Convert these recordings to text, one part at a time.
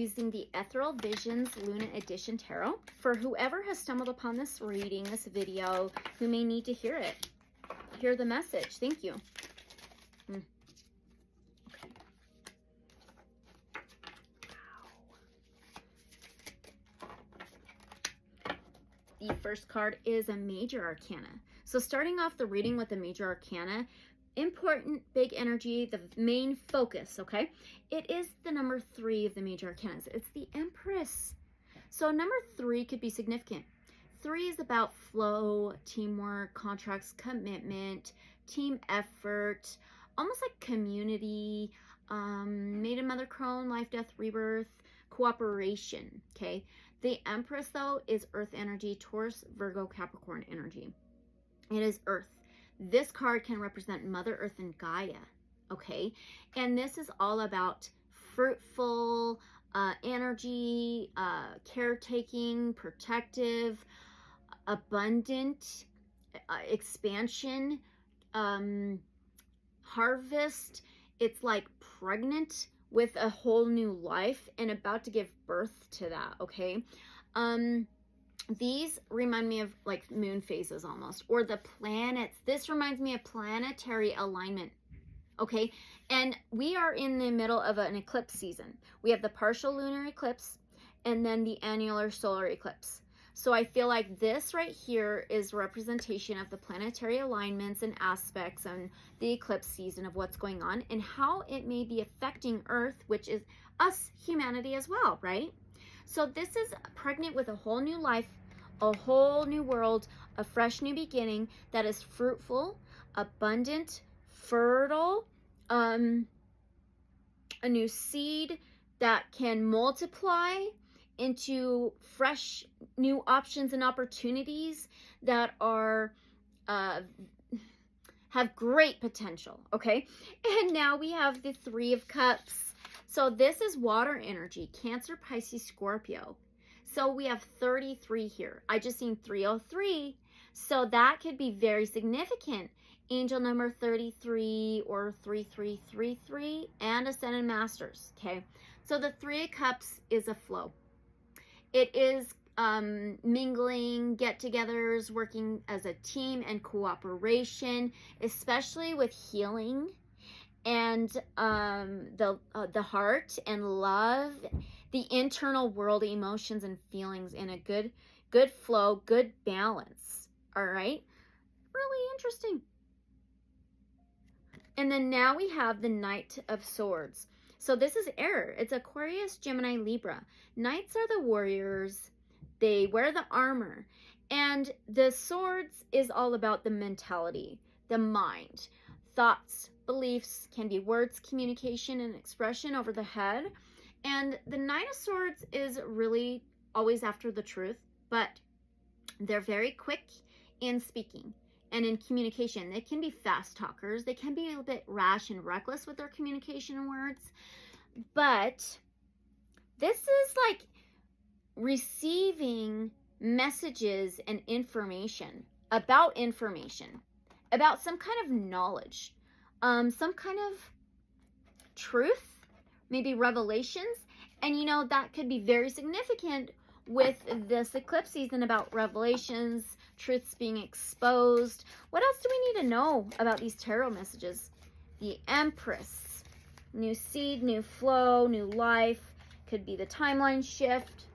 using the Ethereal Visions Luna Edition Tarot. For whoever has stumbled upon this reading, this video, who may need to hear it, hear the message. Thank you. Okay. The first card is a Major Arcana. So starting off the reading with the Major Arcana, important, big energy, the main focus, okay? It is the number 3 of the Major Arcanas. It's the Empress. So number 3 could be significant. 3 is about flow, teamwork, contracts, commitment, team effort, almost like community, maiden, mother, crone, life, death, rebirth, cooperation, okay? The Empress, though, is Earth energy, Taurus, Virgo, Capricorn energy. It is Earth. This card can represent Mother Earth and Gaia, okay? And this is all about fruitful energy, caretaking, protective, abundant, expansion, harvest. It's like pregnant with a whole new life and about to give birth to that, okay? These remind me of like moon phases almost, or the planets. This reminds me of planetary alignment, okay? And we are in the middle of an eclipse season. We have the partial lunar eclipse and then the annular solar eclipse. So I feel like this right here is representation of the planetary alignments and aspects and the eclipse season of what's going on and how it may be affecting Earth, which is us, humanity as well, right? So this is pregnant with a whole new life, a whole new world, a fresh new beginning that is fruitful, abundant, fertile, a new seed that can multiply into fresh new options and opportunities that are have great potential, okay? And now we have the 3 of Cups. So this is water energy, Cancer, Pisces, Scorpio. So we have 33 here. I just seen 303. So that could be very significant. Angel number 33 or 3333 and Ascended Masters, okay? So the 3 of Cups is a flow. It is mingling, get-togethers, working as a team and cooperation, especially with healing and the heart and love, the internal world, emotions and feelings in a good flow, good balance. All right, really interesting. And then now we have the Knight of Swords. So this is air. It's Aquarius, Gemini, Libra. Knights are the warriors. They wear the armor. And the swords is all about the mentality, the mind, thoughts, beliefs, can be words, communication, and expression over the head. And the Knight of Swords is really always after the truth, but they're very quick in speaking and in communication. They can be fast talkers. They can be a little bit rash and reckless with their communication and words. But this is like receiving messages and information, about some kind of knowledge, some kind of truth, maybe revelations. And you know, that could be very significant with this eclipse season about revelations, truths being exposed. What else do we need to know about these tarot messages? The Empress, new seed, new flow, new life, could be the timeline shift.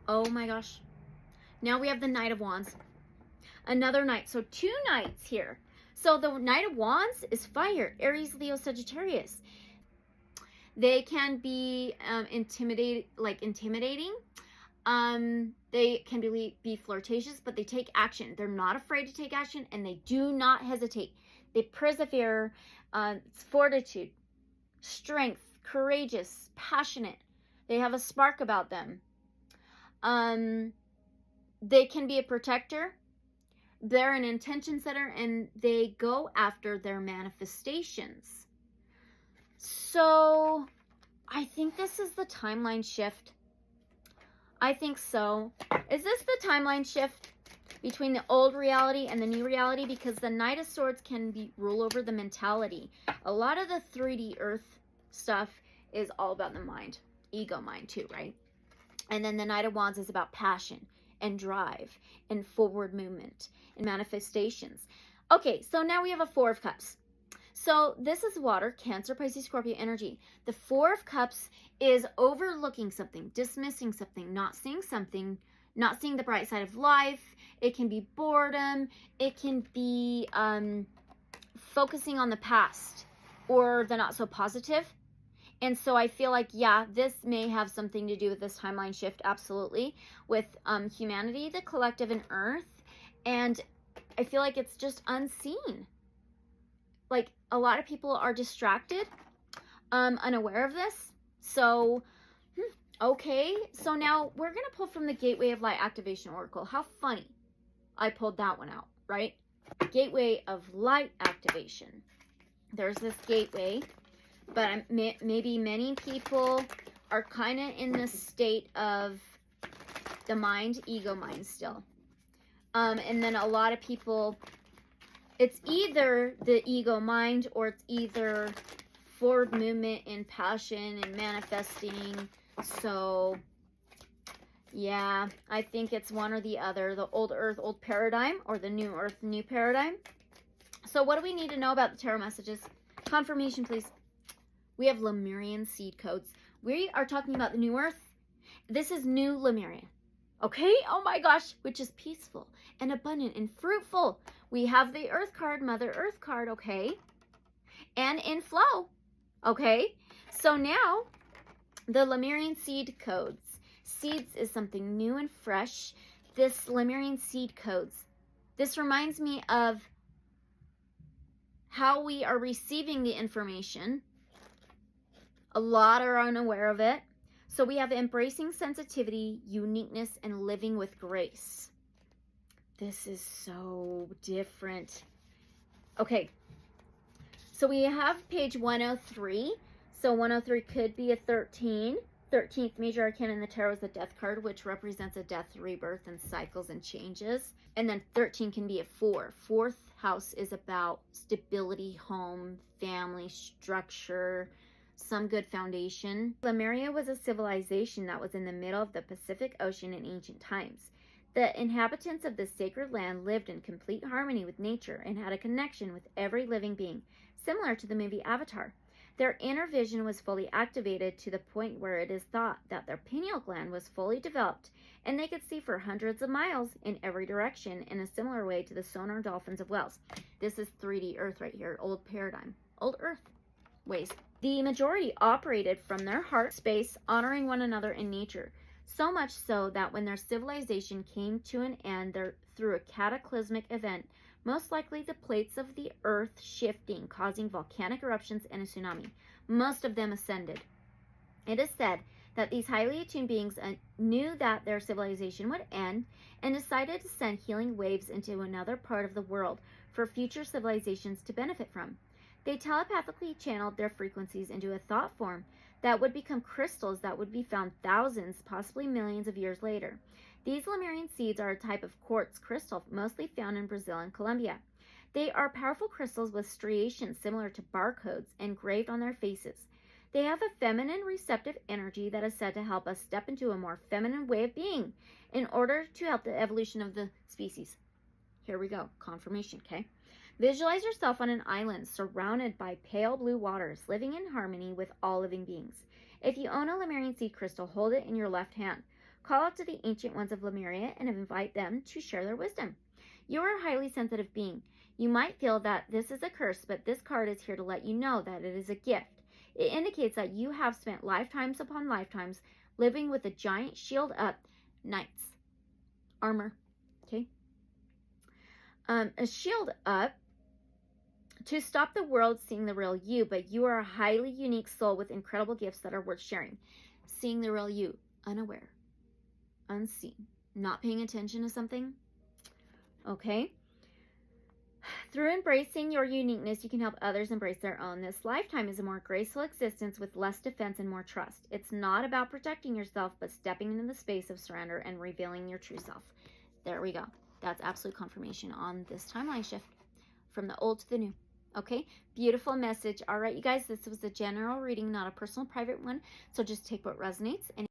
Oh my gosh. Now we have the Knight of Wands, another knight. So 2 knights here. So the Knight of Wands is fire, Aries, Leo, Sagittarius. They can be intimidating. They can be flirtatious, but they take action. They're not afraid to take action, and they do not hesitate. They persevere. It's fortitude, strength, courageous, passionate. They have a spark about them. They can be a protector. They're an intention setter, and they go after their manifestations. So I think this is the timeline shift. I think so. Is this the timeline shift between the old reality and the new reality? Because the Knight of Swords can rule over the mentality. A lot of the 3D Earth stuff is all about the mind, ego mind too, right? And then the Knight of Wands is about passion and drive and forward movement and manifestations. Okay, so now we have a Four of Cups. So this is water, Cancer, Pisces, Scorpio energy. The Four of Cups is overlooking something, dismissing something, not seeing the bright side of life. It can be boredom. It can be focusing on the past or the not so positive. And so I feel like, yeah, this may have something to do with this timeline shift, absolutely, with humanity, the collective, and Earth. And I feel like it's just unseen. Like, a lot of people are distracted, unaware of this. So, okay. So now we're going to pull from the Gateway of Light Activation Oracle. How funny. I pulled that one out, right? Gateway of Light Activation. There's this gateway. But maybe many people are kind of in this state of the mind, ego mind still. And then a lot of people, it's either the ego mind or it's either forward movement and passion and manifesting. So, yeah, I think it's one or the other. The old earth, old paradigm, or the new earth, new paradigm. So what do we need to know about the tarot messages? Confirmation, please. We have Lemurian seed codes. We are talking about the new earth. This is new Lemuria. Okay? Oh my gosh, which is peaceful and abundant and fruitful. We have the earth card, Mother Earth card, okay? And in flow, okay? So now, the Lemurian seed codes. Seeds is something new and fresh. This Lemurian seed codes. This reminds me of how we are receiving the information. A lot are unaware of it. So we have embracing sensitivity, uniqueness, and living with grace. This is so different. Okay. So we have page 103. So 103 could be a 13. 13th major arcana in the tarot is the death card, which represents a death, rebirth, and cycles and changes. And then 13 can be a 4. Fourth house is about stability, home, family, structure, some good foundation. Lemuria was a civilization that was in the middle of the Pacific Ocean in ancient times. The inhabitants of this sacred land lived in complete harmony with nature and had a connection with every living being, similar to the movie Avatar. Their inner vision was fully activated to the point where it is thought that their pineal gland was fully developed and they could see for hundreds of miles in every direction in a similar way to the sonar dolphins of Wales. This is 3D Earth right here, old paradigm, old Earth ways. The majority operated from their heart space, honoring one another in nature, so much so that when their civilization came to an end through a cataclysmic event, most likely the plates of the earth shifting, causing volcanic eruptions and a tsunami, most of them ascended. It is said that these highly attuned beings knew that their civilization would end and decided to send healing waves into another part of the world for future civilizations to benefit from. They telepathically channeled their frequencies into a thought form that would become crystals that would be found thousands, possibly millions of years later. These Lemurian seeds are a type of quartz crystal mostly found in Brazil and Colombia. They are powerful crystals with striations similar to barcodes engraved on their faces. They have a feminine receptive energy that is said to help us step into a more feminine way of being in order to help the evolution of the species. Here we go, confirmation, okay? Visualize yourself on an island surrounded by pale blue waters, living in harmony with all living beings. If you own a Lemurian seed crystal, hold it in your left hand. Call out to the ancient ones of Lemuria and invite them to share their wisdom. You are a highly sensitive being. You might feel that this is a curse, but this card is here to let you know that it is a gift. It indicates that you have spent lifetimes upon lifetimes living with a giant shield up, knights, armor, okay? A shield up to stop the world seeing the real you, but you are a highly unique soul with incredible gifts that are worth sharing. Seeing the real you, unaware, unseen, not paying attention to something, okay? Through embracing your uniqueness, you can help others embrace their own. This lifetime is a more graceful existence with less defense and more trust. It's not about protecting yourself, but stepping into the space of surrender and revealing your true self. There we go. That's absolute confirmation on this timeline shift from the old to the new. Okay, beautiful message. All right, you guys, this was a general reading, not a personal private one. So just take what resonates and